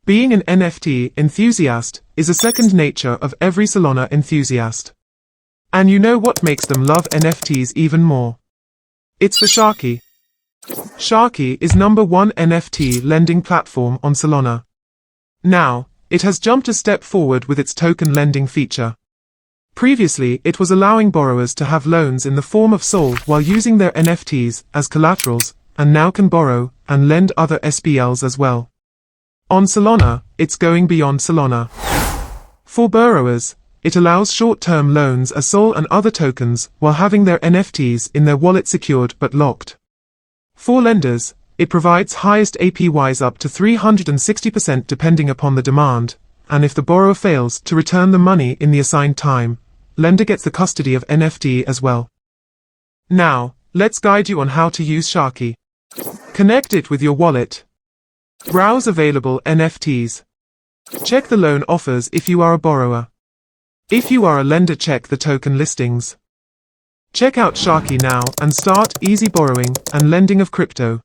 Being an NFT enthusiast is a second nature of every Solana enthusiast. And you know what makes them love NFTs even more? It's the Sharky. Sharky is #1 NFT lending platform on Solana. Now, it has jumped a step forward with its token lending feature. Previously, it was allowing borrowers to have loans in the form of SOL while using their NFTs as collaterals, and now can borrow and lend other SBLs as well. On Solana, it's going beyond Solana. For borrowers, it allows short-term loans as SOL and other tokens while having their NFTs in their wallet secured but locked. For lenders, it provides highest APYs up to 360% depending upon the demand, and if the borrower fails to return the money in the assigned time, lender gets the custody of NFT as well. Now, let's guide you on how to use Sharky. Connect it with your wallet. Browse available NFTs. Check the loan offers if you are a borrower. If you are a lender, check the token listings. Check out Sharky now and start easy borrowing and lending of crypto.